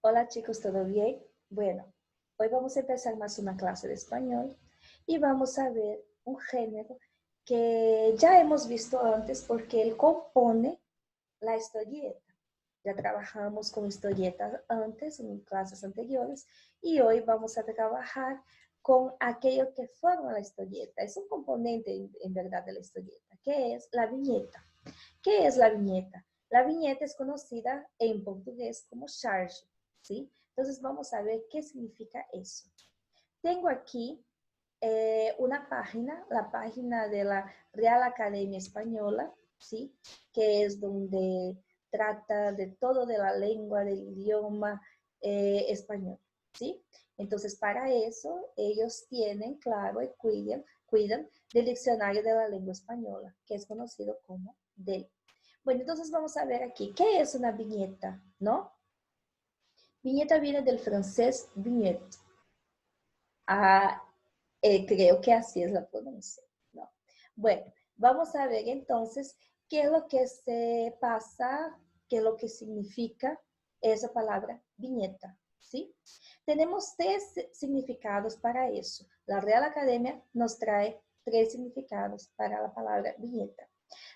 Hola chicos, ¿todo bien? Bueno, hoy vamos a empezar más una clase de español y vamos a ver un género que ya hemos visto antes porque él compone la historieta. Ya trabajamos con historietas antes en clases anteriores y hoy vamos a trabajar con aquello que forma la historieta. Es un componente en verdad de la historieta, que es la viñeta. ¿Qué es la viñeta? La viñeta es conocida en portugués como charge, ¿sí? Entonces vamos a ver qué significa eso. Tengo aquí una página, la página de la Real Academia Española, ¿sí? Que es donde trata de todo de la lengua, del idioma español, ¿sí? Entonces, para eso, ellos tienen, claro, y cuidan del diccionario de la lengua española, que es conocido como DEL. Bueno, entonces vamos a ver aquí, ¿qué es una viñeta? ¿No? Viñeta viene del francés vignette. Ah, creo que así es la pronuncia, ¿no? Bueno, vamos a ver entonces qué es lo que se pasa, qué es lo que significa esa palabra viñeta, ¿sí? Tenemos tres significados para eso. La Real Academia nos trae tres significados para la palabra viñeta.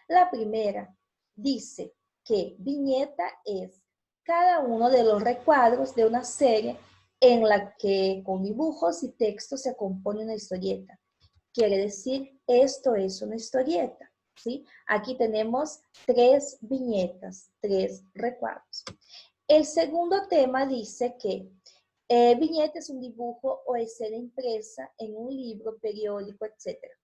La primera dice que viñeta es cada uno de los recuadros de una serie en la que con dibujos y textos se compone una historieta. Quiere decir, esto es una historieta, ¿sí? Aquí tenemos tres viñetas, tres recuadros. El segundo tema dice que viñeta es un dibujo o escena impresa en un libro, periódico, etcétera,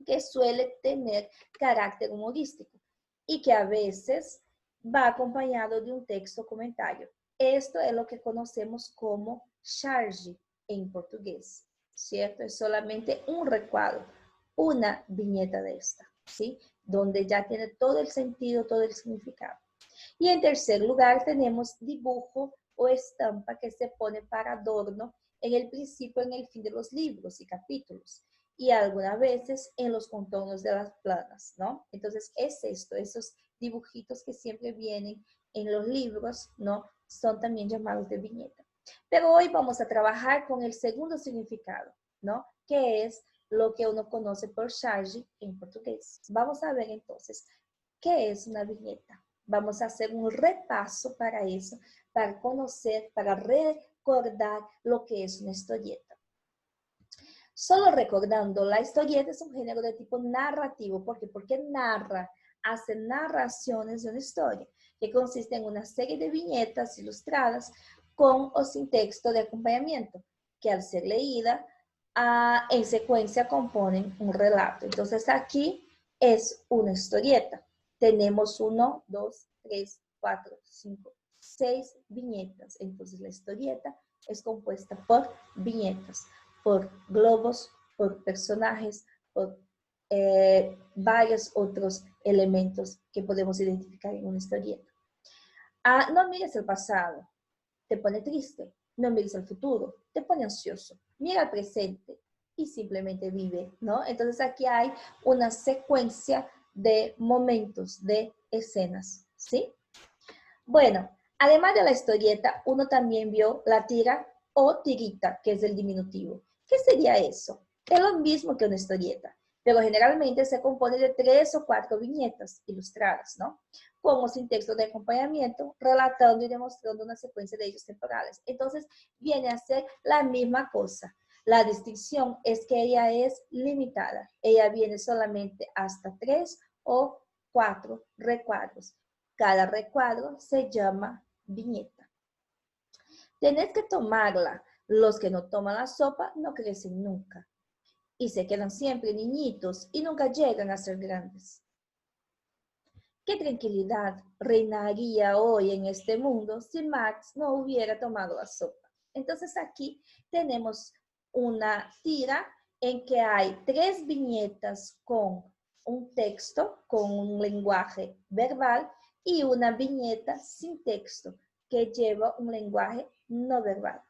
que suele tener carácter humorístico y que a veces va acompañado de un texto comentario. Esto es lo que conocemos como charge en portugués, ¿cierto? Es solamente un recuadro, una viñeta de esta, ¿sí? Donde ya tiene todo el sentido, todo el significado. Y en tercer lugar tenemos dibujo o estampa que se pone para adorno en el principio y en el fin de los libros y capítulos y algunas veces en los contornos de las planas, ¿no? Entonces es esto, esos dibujitos que siempre vienen en los libros, ¿no? Son también llamados de viñeta. Pero hoy vamos a trabajar con el segundo significado, ¿no? Que es lo que uno conoce por charge en portugués. Vamos a ver entonces, ¿qué es una viñeta? Vamos a hacer un repaso para eso, para conocer, para recordar lo que es una historieta. Solo recordando, la historieta es un género de tipo narrativo. ¿Por qué? Porque narra, hace narraciones de una historia, que consiste en una serie de viñetas ilustradas con o sin texto de acompañamiento, que al ser leída, en secuencia componen un relato. Entonces aquí es una historieta. Tenemos 1, 2, 3, 4, 5, 6 viñetas. Entonces la historieta es compuesta por viñetas, por globos, por personajes, por varios otros elementos que podemos identificar en una historieta. No mires el pasado, te pone triste. No mires el futuro, te pone ansioso. Mira el presente y simplemente vive, ¿no? Entonces aquí hay una secuencia de momentos, de escenas, ¿sí? Bueno, además de la historieta, uno también vio la tira o tirita, que es el diminutivo. ¿Qué sería eso? Es lo mismo que una historieta, pero generalmente se compone de 3 o 4 viñetas ilustradas, ¿no? Como sin texto de acompañamiento, relatando y demostrando una secuencia de hechos temporales. Entonces, viene a ser la misma cosa. La distinción es que ella es limitada. Ella viene solamente hasta 3 o 4 recuadros. Cada recuadro se llama viñeta. Tenés que tomarla. Los que no toman la sopa no crecen nunca. Y se quedan siempre niñitos y nunca llegan a ser grandes. ¿Qué tranquilidad reinaría hoy en este mundo si Max no hubiera tomado la sopa? Entonces aquí tenemos una tira en que hay 3 viñetas con un texto, con un lenguaje verbal y una viñeta sin texto que lleva un lenguaje no verbal.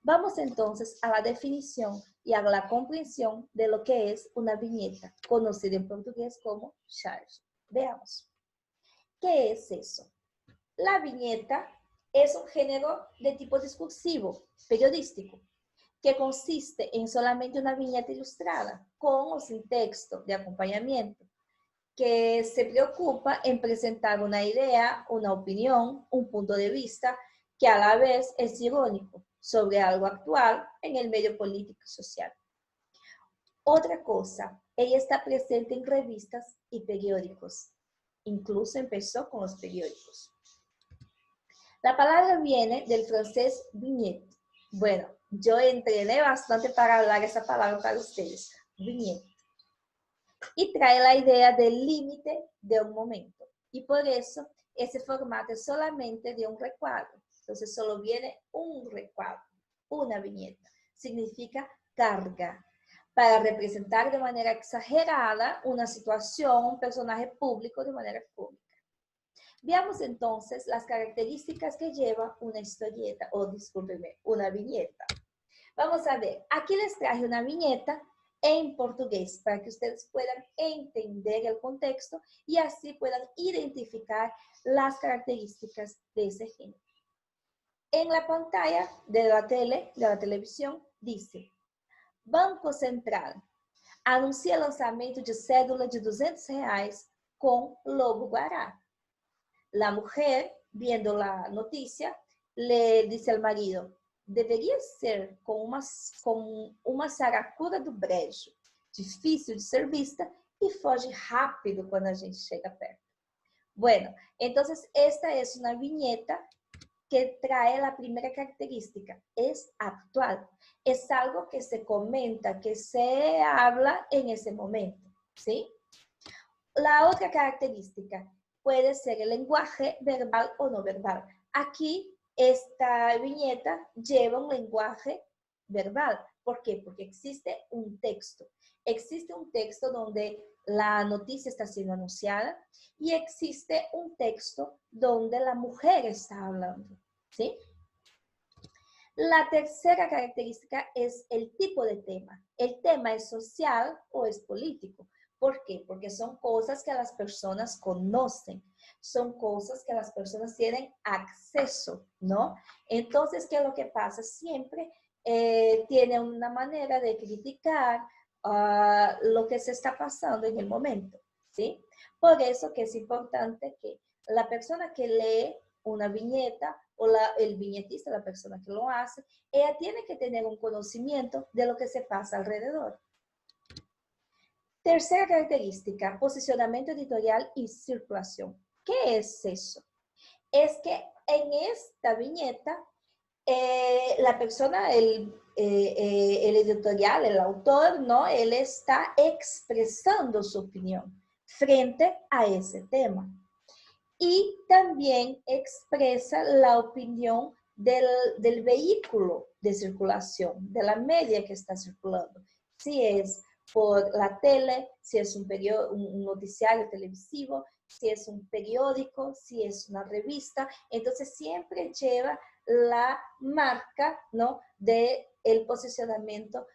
Vamos entonces a la definición y a la comprensión de lo que es una viñeta, conocida en portugués como charge. Veamos. ¿Qué es eso? La viñeta es un género de tipo discursivo, periodístico, que consiste en solamente una viñeta ilustrada, con o sin texto de acompañamiento, que se preocupa en presentar una idea, una opinión, un punto de vista, que a la vez es irónico sobre algo actual en el medio político y social. Otra cosa, ella está presente en revistas y periódicos. Incluso empezó con los periódicos. La palabra viene del francés vignette. Bueno, yo entrené bastante para hablar esa palabra para ustedes. Vignette. Y trae la idea del límite de un momento. Y por eso ese formato es solamente de un recuadro. Entonces solo viene un recuadro, una viñeta. Significa carga, para representar de manera exagerada una situación, un personaje público de manera pública. Veamos entonces las características que lleva una historieta, o discúlpenme, una viñeta. Vamos a ver, aquí les traje una viñeta en portugués para que ustedes puedan entender el contexto y así puedan identificar las características de ese género. En la pantalla de la televisión, dice: Banco Central anuncia lançamento de cédula de R$200 con logo Guará. La mujer, viendo la noticia, le dice al marido: deveria ser com uma saracura do brejo, difícil de ser vista y foge rápido cuando a gente chega perto. Bueno, entonces esta es una viñeta que trae la primera característica, es actual, es algo que se comenta, que se habla en ese momento, ¿sí? La otra característica puede ser el lenguaje verbal o no verbal. Aquí esta viñeta lleva un lenguaje verbal. ¿Por qué? Porque existe un texto. Existe un texto donde la noticia está siendo anunciada y existe un texto donde la mujer está hablando, ¿sí? La tercera característica es el tipo de tema. ¿El tema es social o es político? ¿Por qué? Porque son cosas que las personas conocen, son cosas que las personas tienen acceso, ¿no? Entonces, ¿qué es lo que pasa? Siempre tiene una manera de criticar lo que se está pasando en el momento, ¿sí? Por eso que es importante que la persona que lee una viñeta o el viñetista, la persona que lo hace, ella tiene que tener un conocimiento de lo que se pasa alrededor. Tercera característica, posicionamiento editorial y circulación. ¿Qué es eso? Es que en esta viñeta, la persona, el editorial, el autor, ¿no? Él está expresando su opinión frente a ese tema. Y también expresa la opinión del vehículo de circulación, de la media que está circulando. Si es por la tele, si es un noticiario televisivo, si es un periódico, si es una revista. Entonces siempre lleva la marca, ¿no?, del posicionamiento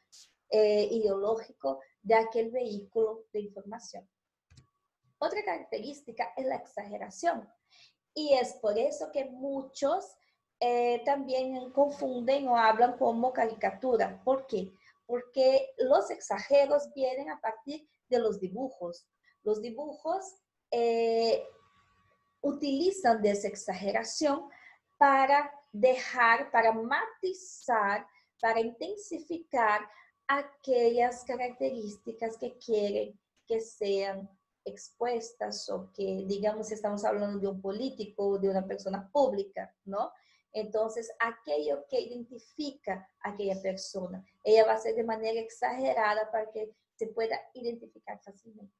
ideológico de aquel vehículo de información. Otra característica es la exageración. Y es por eso que muchos también confunden o hablan como caricatura. ¿Por qué? Porque los exageros vienen a partir de los dibujos. Los dibujos utilizan de esa exageración para para matizar, para intensificar aquellas características que quieren que sean expuestas o que, digamos, estamos hablando de un político, de una persona pública, ¿no? Entonces, aquello que identifica a aquella persona, ella va a ser de manera exagerada para que se pueda identificar fácilmente.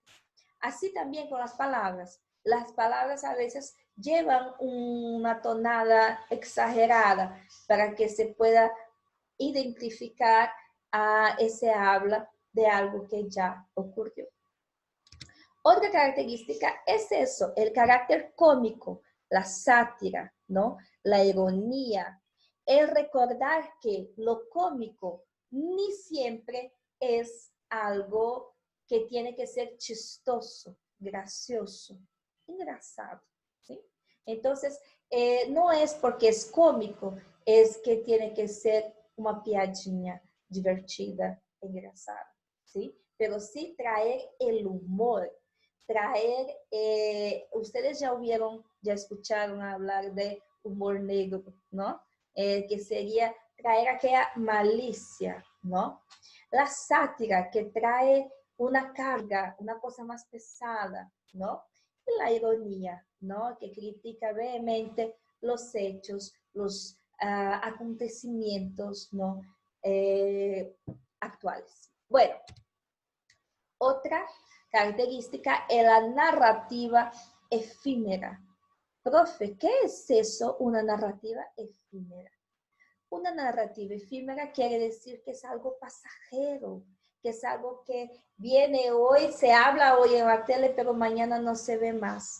Así también con las palabras. Las palabras a veces llevan una tonada exagerada para que se pueda identificar a ese habla de algo que ya ocurrió. Otra característica es eso, el carácter cómico, la sátira, ¿no? La ironía, el recordar que lo cómico ni siempre es algo que tiene que ser chistoso, gracioso, engraçado, ¿sí? Entonces, no es porque es cómico, es que tiene que ser una piadinha divertida, engraçada, ¿sí? Pero sí traer el humor, traer, ustedes ya hubieron, ya escucharon hablar de humor negro, ¿no? Que sería traer aquella malicia, ¿no? La sátira que trae una carga, una cosa más pesada, ¿no? Y la ironía, ¿no? Que critica vehemente los hechos, los acontecimientos, ¿no? Actuales. Bueno, otra característica es la narrativa efímera. Profe, ¿qué es eso, una narrativa efímera? Una narrativa efímera quiere decir que es algo pasajero, que es algo que viene hoy, se habla hoy en la tele, pero mañana no se ve más.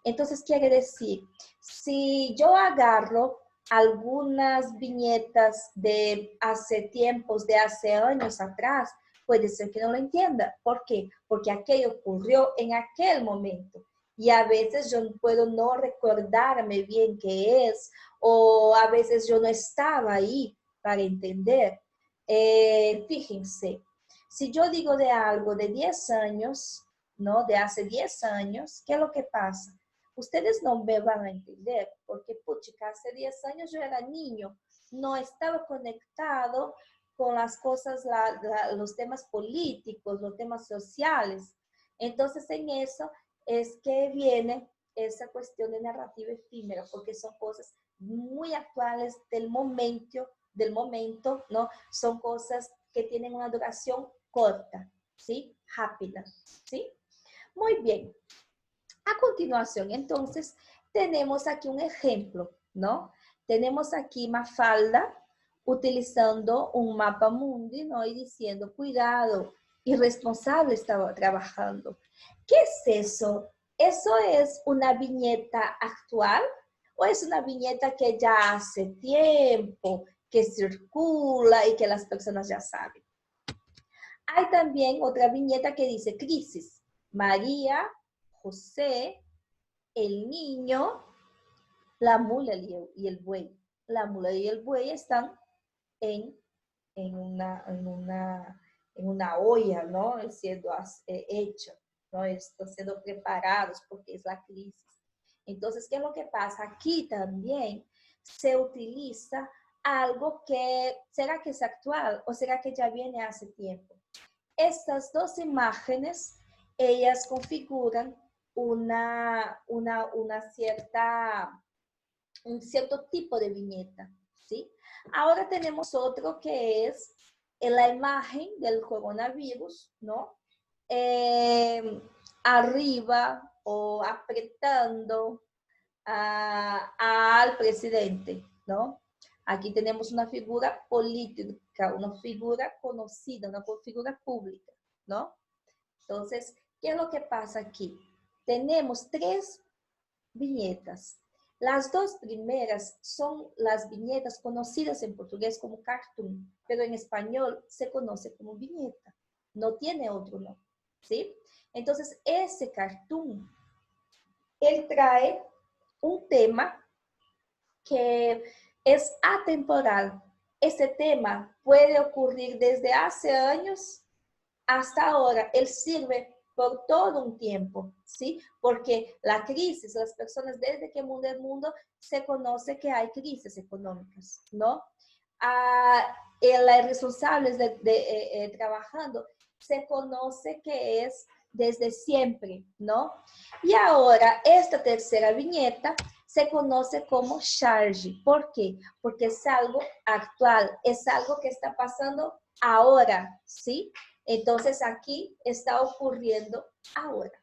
Entonces quiere decir, si yo agarro algunas viñetas de hace tiempos, de hace años atrás, puede ser que no lo entienda. ¿Por qué? Porque aquello ocurrió en aquel momento. Y a veces yo puedo no recordarme bien qué es, o a veces yo no estaba ahí para entender. Fíjense, si yo digo de algo de 10 años, ¿no? De hace 10 años, ¿qué es lo que pasa? Ustedes no me van a entender, porque, puchica, hace 10 años yo era niño, no estaba conectado con las cosas, los temas políticos, los temas sociales. Entonces, en eso es que viene esa cuestión de narrativa efímera, porque son cosas muy actuales del momento, ¿no? Son cosas que tienen una duración corta, ¿sí? Rápida, ¿sí? Muy bien. A continuación, entonces, tenemos aquí un ejemplo, ¿no? Tenemos aquí Mafalda utilizando un mapa mundi, ¿no? Y diciendo, cuidado, irresponsable estaba trabajando. ¿Qué es eso? ¿Eso es una viñeta actual o es una viñeta que ya hace tiempo, que circula y que las personas ya saben? Hay también otra viñeta que dice crisis. María, José, el niño, la mula y el buey. La mula y el buey están en, en, una, en, una, en una olla, ¿no? Siendo hecho, ¿no? Están siendo preparados porque es la crisis. Entonces, ¿qué es lo que pasa? Aquí también se utiliza algo que, ¿será que es actual o será que ya viene hace tiempo? Estas dos imágenes, ellas configuran un cierto tipo de viñeta, ¿sí? Ahora tenemos otro que es la imagen del coronavirus, ¿no? Arriba o apretando al presidente, ¿no? Aquí tenemos una figura política, una figura conocida, una figura pública, ¿no? Entonces, ¿qué es lo que pasa aquí? Tenemos tres viñetas. Las dos primeras son las viñetas conocidas en portugués como cartoon, pero en español se conoce como viñeta. No tiene otro nombre, ¿sí? Entonces, ese cartoon, él trae un tema que es atemporal. Ese tema puede ocurrir desde hace años hasta ahora. Él sirve por todo un tiempo, ¿sí? Porque la crisis, las personas desde que el mundo se conoce que hay crisis económicas, ¿no? Los responsables de trabajando se conoce que es desde siempre, ¿no? Y ahora, esta tercera viñeta se conoce como charge. ¿Por qué? Porque es algo actual, es algo que está pasando ahora, ¿sí? Entonces aquí está ocurriendo ahora.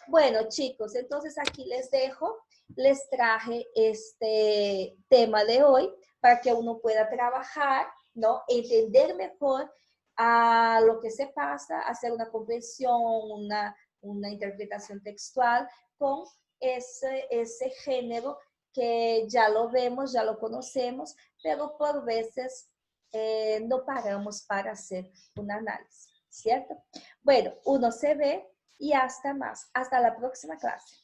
Bueno, chicos, entonces aquí les dejo, les traje este tema de hoy para que uno pueda trabajar, ¿no? Entender mejor a lo que se pasa, hacer una comprensión, una interpretación textual con ese género que ya lo vemos, ya lo conocemos, pero por veces no paramos para hacer un análisis, ¿cierto? Bueno, uno se ve y hasta más. Hasta la próxima clase.